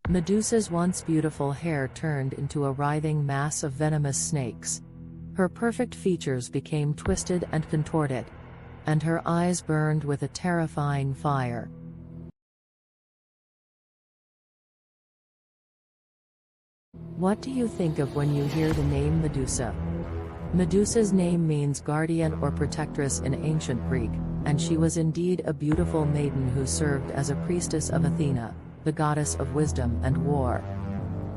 Medusa's once beautiful hair turned into a writhing mass of venomous snakes. Her perfect features became twisted and contorted, and her eyes burned with a terrifying fire. What do you think of when you hear the name Medusa? Medusa's name means guardian or protectress in ancient Greek, and she was indeed a beautiful maiden who served as a priestess of Athena, the goddess of wisdom and war.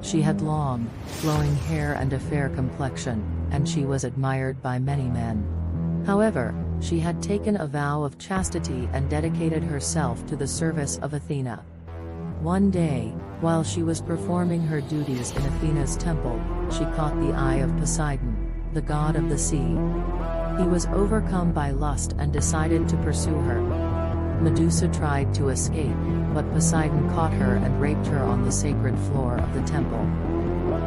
She had long, flowing hair and a fair complexion, and she was admired by many men. However, she had taken a vow of chastity and dedicated herself to the service of Athena. One day, while she was performing her duties in Athena's temple, she caught the eye of Poseidon, the god of the sea. He was overcome by lust and decided to pursue her. Medusa tried to escape, but Poseidon caught her and raped her on the sacred floor of the temple.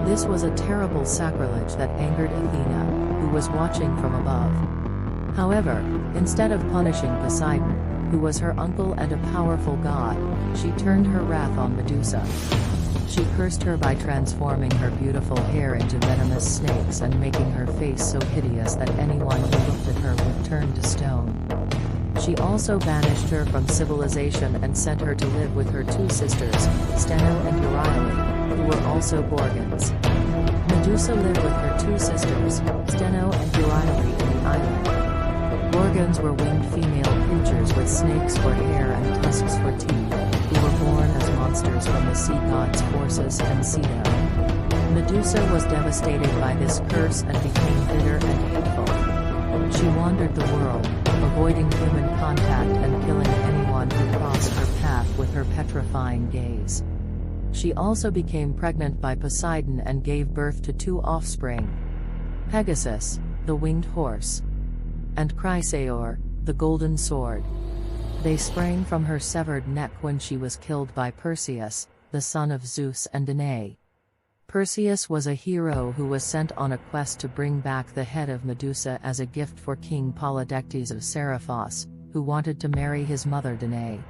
This was a terrible sacrilege that angered Athena, who was watching from above. However, instead of punishing Poseidon, who was her uncle and a powerful god, she turned her wrath on Medusa. She cursed her by transforming her beautiful hair into venomous snakes and making her face so hideous that anyone who looked at her would turn to stone. She also banished her from civilization and sent her to live with her two sisters, Steno and Euryale, who were also Gorgons. Medusa lived with her two sisters, Steno and Euryale, in the island. Gorgons were winged female creatures with snakes for hair and tusks for teeth, who were born as monsters from the sea gods Phorcys and Ceto. Medusa was devastated by this curse and became bitter and hateful. She wandered the world, avoiding human contact and killing anyone who crossed her path with her petrifying gaze. She also became pregnant by Poseidon and gave birth to two offspring: Pegasus, the winged horse, and Chrysaor, the golden sword. They sprang from her severed neck when she was killed by Perseus, the son of Zeus and Danae. Perseus was a hero who was sent on a quest to bring back the head of Medusa as a gift for King Polydectes of Seriphos, who wanted to marry his mother Danae.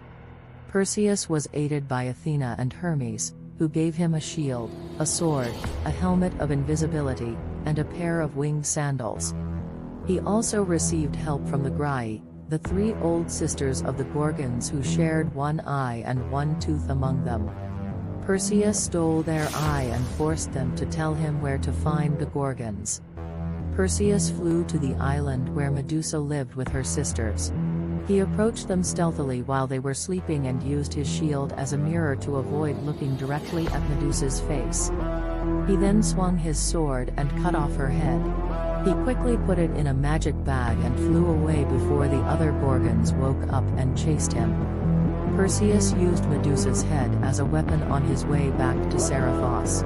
Perseus was aided by Athena and Hermes, who gave him a shield, a sword, a helmet of invisibility, and a pair of winged sandals. He also received help from the Graii, the three old sisters of the Gorgons who shared one eye and one tooth among them. Perseus stole their eye and forced them to tell him where to find the Gorgons. Perseus flew to the island where Medusa lived with her sisters. He approached them stealthily while they were sleeping and used his shield as a mirror to avoid looking directly at Medusa's face. He then swung his sword and cut off her head. He quickly put it in a magic bag and flew away before the other Gorgons woke up and chased him. Perseus used Medusa's head as a weapon on his way back to Seriphos.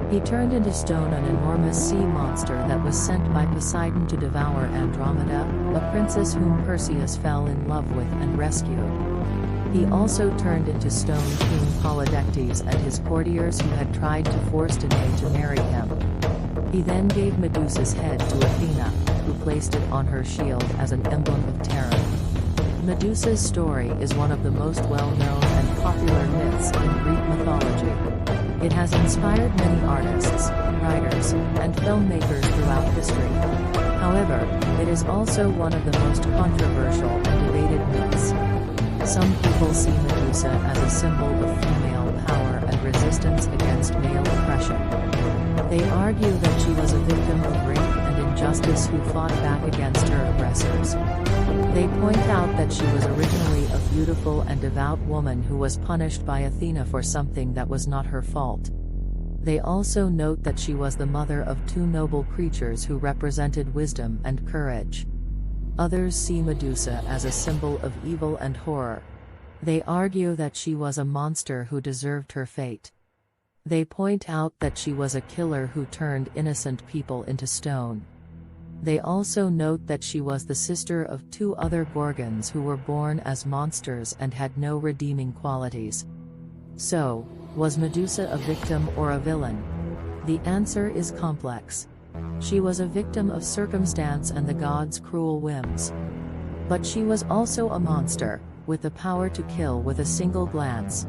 He turned into stone an enormous sea monster that was sent by Poseidon to devour Andromeda, a princess whom Perseus fell in love with and rescued. He also turned into stone King Polydectes and his courtiers who had tried to force Danae to marry him. He then gave Medusa's head to Athena, who placed it on her shield as an emblem of terror. Medusa's story is one of the most well-known and popular myths in Greek mythology. It has inspired many artists, writers, and filmmakers throughout history. However, it is also one of the most controversial and debated myths. Some people see Medusa as a symbol of female power and resistance against male oppression. They argue that she was a victim of rape and injustice who fought back against her aggressors. They point out that she was originally a beautiful and devout woman who was punished by Athena for something that was not her fault. They also note that she was the mother of two noble creatures who represented wisdom and courage. Others see Medusa as a symbol of evil and horror. They argue that she was a monster who deserved her fate. They point out that she was a killer who turned innocent people into stone. They also note that she was the sister of two other Gorgons who were born as monsters and had no redeeming qualities. So, was Medusa a victim or a villain? The answer is complex. She was a victim of circumstance and the gods' cruel whims. But she was also a monster, with the power to kill with a single glance.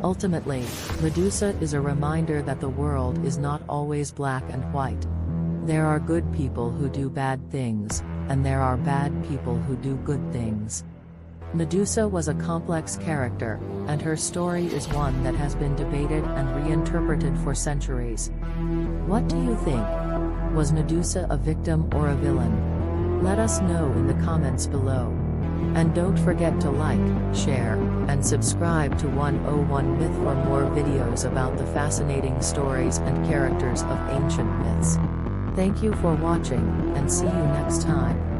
Ultimately, Medusa is a reminder that the world is not always black and white. There are good people who do bad things, and there are bad people who do good things. Medusa was a complex character, and her story is one that has been debated and reinterpreted for centuries. What do you think? Was Medusa a victim or a villain? Let us know in the comments below. And don't forget to like, share, and subscribe to 101 Myth for more videos about the fascinating stories and characters of ancient myths. Thank you for watching, and see you next time.